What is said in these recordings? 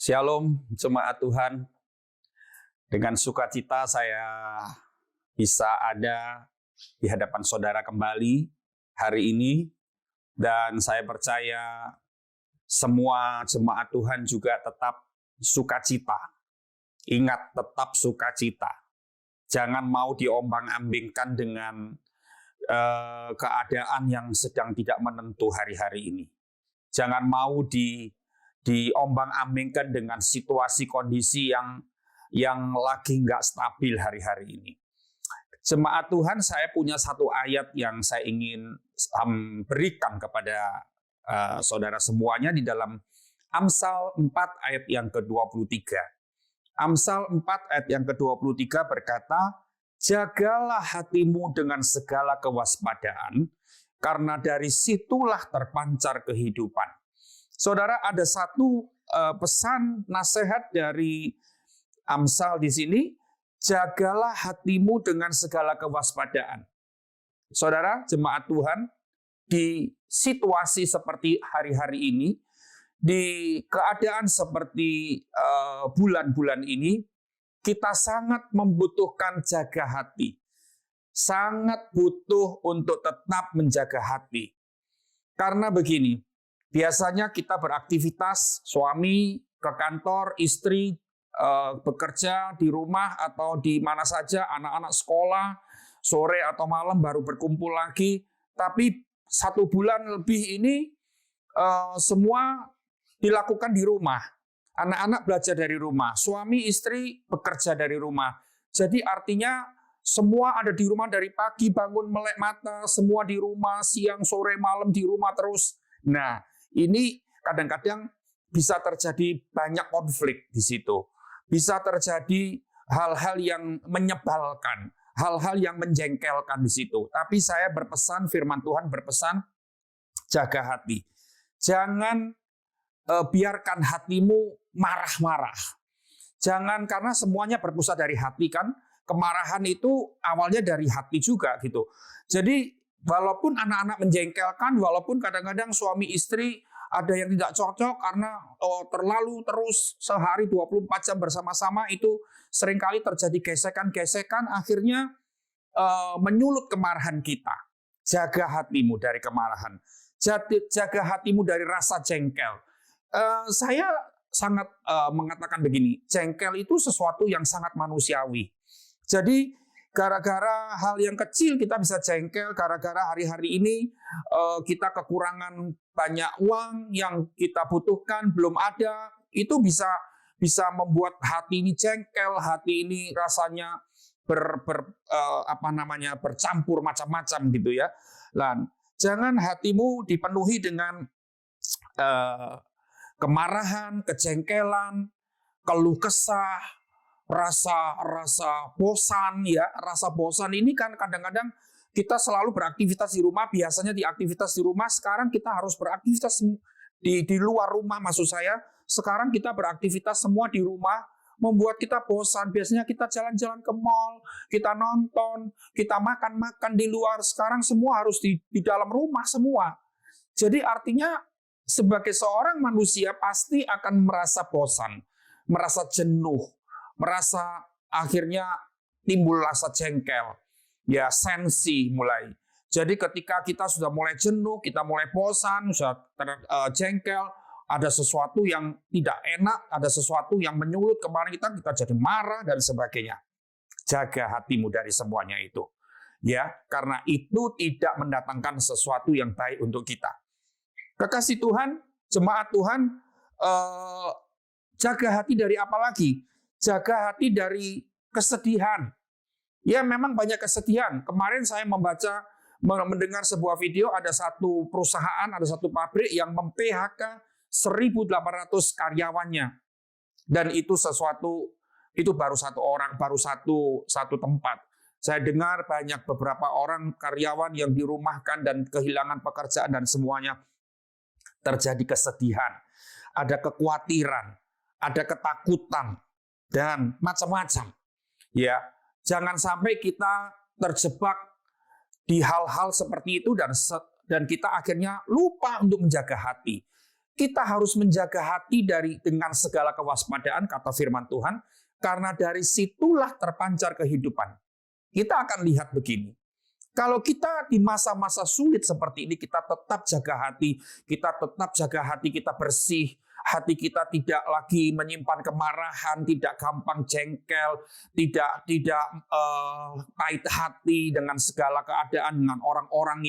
Shalom, jemaat Tuhan. Dengan sukacita saya bisa ada di hadapan saudara kembali hari ini. Dan saya percaya semua jemaat Tuhan juga tetap sukacita. Ingat, tetap sukacita. Jangan mau diombang-ambingkan dengan keadaan yang sedang tidak menentu hari-hari ini. Jangan mau diombang-ambingkan dengan situasi kondisi yang lagi nggak stabil hari-hari ini. Jemaat Tuhan, saya punya satu ayat yang saya ingin berikan kepada saudara semuanya di dalam Amsal 4 ayat yang ke-23. Amsal 4 ayat yang ke-23 berkata, "Jagalah hatimu dengan segala kewaspadaan, karena dari situlah terpancar kehidupan." Saudara, ada satu pesan nasihat dari Amsal di sini, jagalah hatimu dengan segala kewaspadaan. Saudara, jemaat Tuhan, di situasi seperti hari-hari ini, di keadaan seperti bulan-bulan ini, kita sangat membutuhkan jaga hati. Sangat butuh untuk tetap menjaga hati. Karena begini, biasanya kita beraktivitas, suami ke kantor, istri bekerja di rumah atau di mana saja, anak-anak sekolah, sore atau malam baru berkumpul lagi. Tapi 1 bulan lebih ini semua dilakukan di rumah. Anak-anak belajar dari rumah, suami istri bekerja dari rumah. Jadi artinya semua ada di rumah dari pagi bangun melek mata, semua di rumah, siang, sore, malam di rumah terus. Nah, ini kadang-kadang bisa terjadi banyak konflik di situ. Bisa terjadi hal-hal yang menyebalkan, hal-hal yang menjengkelkan di situ. Tapi saya berpesan, firman Tuhan berpesan, jaga hati. Jangan biarkan hatimu marah-marah. Jangan, karena semuanya berpusat dari hati kan. Kemarahan itu awalnya dari hati juga gitu. Jadi walaupun anak-anak menjengkelkan, walaupun kadang-kadang suami istri ada yang tidak cocok karena terlalu terus sehari 24 jam bersama-sama, itu seringkali terjadi gesekan-gesekan, akhirnya menyulut kemarahan kita. Jaga hatimu dari kemarahan. Jaga hatimu dari rasa jengkel. Saya sangat mengatakan begini, jengkel itu sesuatu yang sangat manusiawi. Jadi gara-gara hal yang kecil kita bisa jengkel, gara-gara hari-hari ini kita kekurangan banyak uang yang kita butuhkan belum ada, itu bisa membuat hati ini jengkel, hati ini rasanya bercampur macam-macam gitu ya. Dan jangan hatimu dipenuhi dengan kemarahan, kejengkelan, keluh kesah, rasa bosan ya. Rasa bosan ini kan kadang-kadang kita selalu beraktivitas di rumah, biasanya di aktivitas di rumah, sekarang kita harus beraktivitas di luar rumah maksud saya. Sekarang kita beraktivitas semua di rumah, membuat kita bosan. Biasanya kita jalan-jalan ke mall, kita nonton, kita makan-makan di luar. Sekarang semua harus di dalam rumah semua. Jadi artinya sebagai seorang manusia pasti akan merasa bosan, merasa jenuh, merasa akhirnya timbul rasa jengkel, ya sensi mulai. Jadi ketika kita sudah mulai jenuh, kita mulai bosan, sudah jengkel, ada sesuatu yang tidak enak, ada sesuatu yang menyulut kemarin kita jadi marah dan sebagainya. Jaga hatimu dari semuanya itu, ya, karena itu tidak mendatangkan sesuatu yang baik untuk kita. Kekasih Tuhan, jemaat Tuhan, jaga hati dari apa lagi? Jaga hati dari kesedihan. Ya memang banyak kesedihan. Kemarin saya mendengar sebuah video, ada satu perusahaan, ada satu pabrik yang mem-PHK 1.800 karyawannya. Dan itu baru satu orang, baru satu tempat. Saya dengar banyak beberapa orang karyawan yang dirumahkan dan kehilangan pekerjaan dan semuanya. Terjadi kesedihan, ada kekhawatiran, ada ketakutan, dan macam-macam. Ya, jangan sampai kita terjebak di hal-hal seperti itu dan kita akhirnya lupa untuk menjaga hati. Kita harus menjaga hati dengan segala kewaspadaan, kata firman Tuhan, karena dari situlah terpancar kehidupan. Kita akan lihat begini. Kalau kita di masa-masa sulit seperti ini, kita tetap jaga hati, kita bersih, hati kita tidak lagi menyimpan kemarahan, tidak gampang jengkel, tidak pahit hati dengan segala keadaan, dengan orang-orang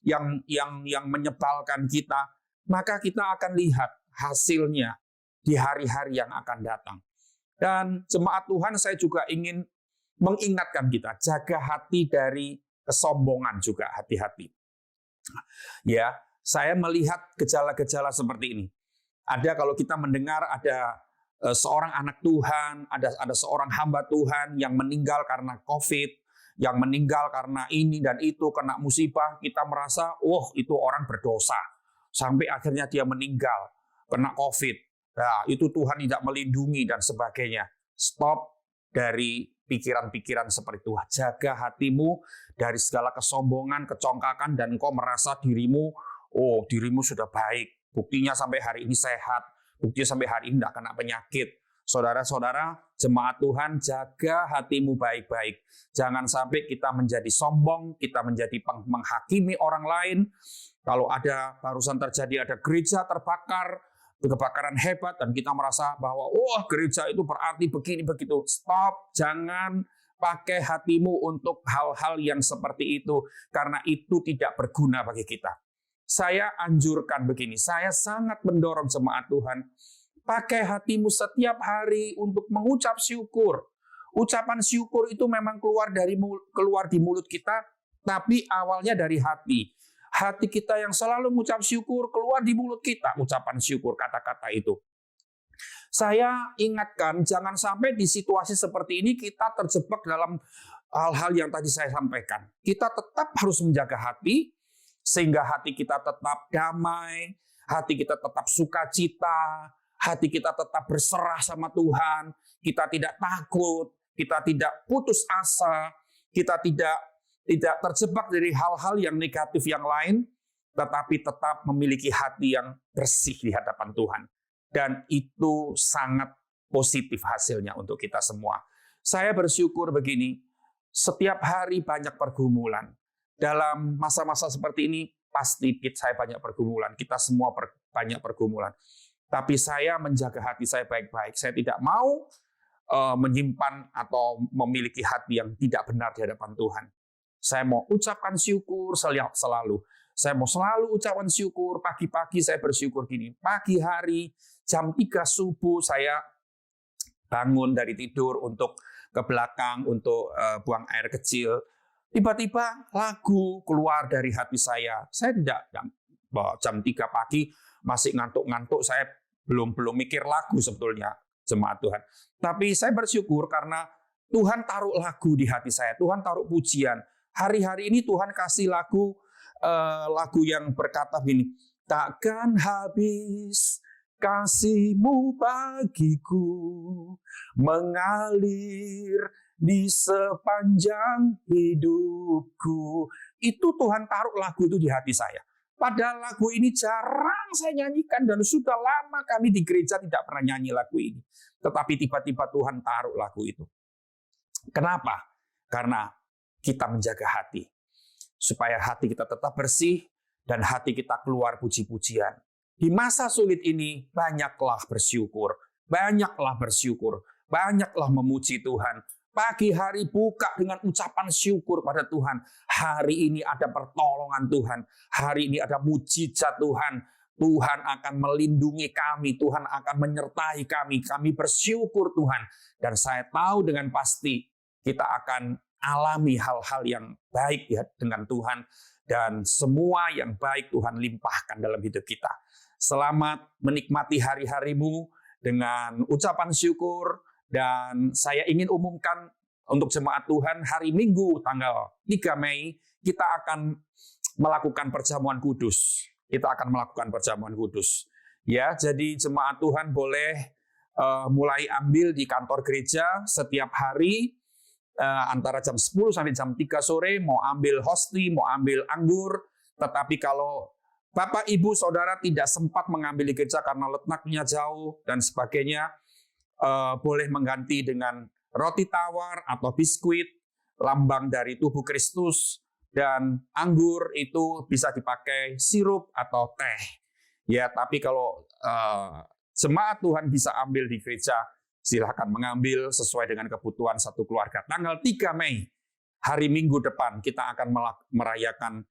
yang menyebalkan kita. Maka kita akan lihat hasilnya di hari-hari yang akan datang. Dan jemaat Tuhan, saya juga ingin mengingatkan kita, jaga hati dari kesombongan juga, hati-hati. Ya, saya melihat gejala-gejala seperti ini. Ada kalau kita mendengar ada seorang anak Tuhan, ada seorang hamba Tuhan yang meninggal karena COVID, yang meninggal karena ini dan itu, kena musibah, kita merasa, itu orang berdosa. Sampai akhirnya dia meninggal, kena COVID. Nah, itu Tuhan tidak melindungi dan sebagainya. Stop dari pikiran-pikiran seperti itu. Jaga hatimu dari segala kesombongan, kecongkakan, dan engkau merasa dirimu sudah baik. Buktinya sampai hari ini sehat. Buktinya sampai hari ini tidak kena penyakit. Saudara-saudara, jemaat Tuhan, jaga hatimu baik-baik. Jangan sampai kita menjadi sombong, kita menjadi menghakimi orang lain. Kalau barusan terjadi ada gereja terbakar, kebakaran hebat, dan kita merasa bahwa gereja itu berarti begini begitu. Stop, jangan pakai hatimu untuk hal-hal yang seperti itu, karena itu tidak berguna bagi kita. Saya anjurkan begini, saya sangat mendorong jemaat Tuhan, pakai hatimu setiap hari untuk mengucap syukur. Ucapan syukur itu memang keluar di mulut kita, tapi awalnya dari hati. Hati kita yang selalu mengucap syukur, keluar di mulut kita ucapan syukur, kata-kata itu. Saya ingatkan, jangan sampai di situasi seperti ini kita terjebak dalam hal-hal yang tadi saya sampaikan. Kita tetap harus menjaga hati, sehingga hati kita tetap damai, hati kita tetap sukacita, hati kita tetap berserah sama Tuhan, kita tidak takut, kita tidak putus asa, kita tidak terjebak dari hal-hal yang negatif yang lain, tetapi tetap memiliki hati yang bersih di hadapan Tuhan. Dan itu sangat positif hasilnya untuk kita semua. Saya bersyukur begini, setiap hari banyak pergumulan. Dalam masa-masa seperti ini, pasti saya banyak pergumulan. Kita semua banyak pergumulan. Tapi saya menjaga hati saya baik-baik. Saya tidak mau menyimpan atau memiliki hati yang tidak benar di hadapan Tuhan. Saya mau ucapkan syukur selalu. Saya mau selalu ucapkan syukur. Pagi-pagi saya bersyukur gini. Pagi hari, jam 3 subuh, saya bangun dari tidur untuk ke belakang, untuk buang air kecil. Tiba-tiba lagu keluar dari hati saya. Saya tidak jam 3 pagi masih ngantuk-ngantuk. Saya belum mikir lagu sebetulnya, jemaat Tuhan. Tapi saya bersyukur karena Tuhan taruh lagu di hati saya. Tuhan taruh pujian. Hari-hari ini Tuhan kasih lagu yang berkata begini, takkan habis kasih-Mu bagiku, mengalir di sepanjang hidupku. Itu Tuhan taruh lagu itu di hati saya. Padahal lagu ini jarang saya nyanyikan dan sudah lama kami di gereja tidak pernah nyanyi lagu ini. Tetapi tiba-tiba Tuhan taruh lagu itu. Kenapa? Karena kita menjaga hati. Supaya hati kita tetap bersih dan hati kita keluar puji-pujian. Di masa sulit ini banyaklah bersyukur. Banyaklah memuji Tuhan. Pagi hari buka dengan ucapan syukur pada Tuhan. Hari ini ada pertolongan Tuhan. Hari ini ada mujizat Tuhan. Tuhan akan melindungi kami. Tuhan akan menyertai kami. Kami bersyukur Tuhan. Dan saya tahu dengan pasti kita akan alami hal-hal yang baik ya dengan Tuhan. Dan semua yang baik Tuhan limpahkan dalam hidup kita. Selamat menikmati hari-harimu dengan ucapan syukur. Dan saya ingin umumkan untuk jemaat Tuhan, hari Minggu tanggal 3 Mei, kita akan melakukan perjamuan kudus. Ya, jadi jemaat Tuhan boleh mulai ambil di kantor gereja setiap hari, antara jam 10 sampai jam 3 sore, mau ambil hosti, mau ambil anggur. Tetapi kalau Bapak, Ibu, Saudara tidak sempat mengambil di gereja karena letaknya jauh dan sebagainya, boleh mengganti dengan roti tawar atau biskuit, lambang dari tubuh Kristus, dan anggur itu bisa dipakai sirup atau teh. Ya, tapi kalau jemaat Tuhan bisa ambil di gereja, silakan mengambil sesuai dengan kebutuhan satu keluarga. Tanggal 3 Mei, hari Minggu depan, kita akan merayakan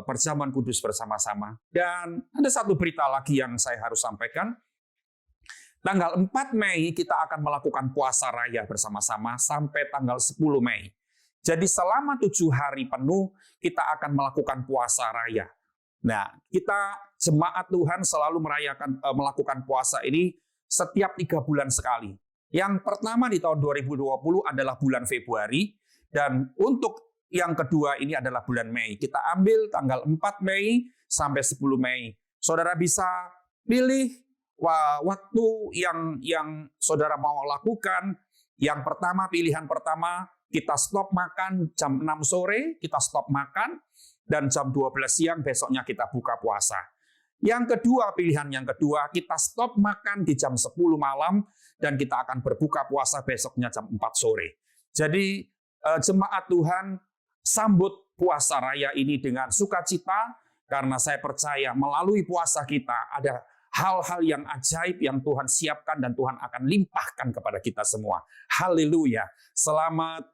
perjamuan kudus bersama-sama. Dan ada satu berita lagi yang saya harus sampaikan. Tanggal 4 Mei kita akan melakukan puasa raya bersama-sama sampai tanggal 10 Mei. Jadi selama 7 hari penuh kita akan melakukan puasa raya. Nah, kita jemaat Tuhan selalu melakukan puasa ini setiap 3 bulan sekali. Yang pertama di tahun 2020 adalah bulan Februari, dan untuk yang kedua ini adalah bulan Mei. Kita ambil tanggal 4 Mei sampai 10 Mei. Saudara bisa pilih waktu yang saudara mau lakukan. Yang pertama, pilihan pertama, kita stop makan jam 6 sore, kita stop makan, dan jam 12 siang besoknya kita buka puasa. Yang kedua, pilihan yang kedua, kita stop makan di jam 10 malam, dan kita akan berbuka puasa besoknya jam 4 sore. Jadi, jemaat Tuhan, sambut puasa raya ini dengan sukacita, karena saya percaya melalui puasa kita ada hal-hal yang ajaib yang Tuhan siapkan dan Tuhan akan limpahkan kepada kita semua. Haleluya. Selamat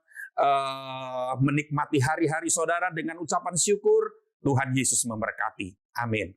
menikmati hari-hari saudara dengan ucapan syukur. Tuhan Yesus memberkati. Amin.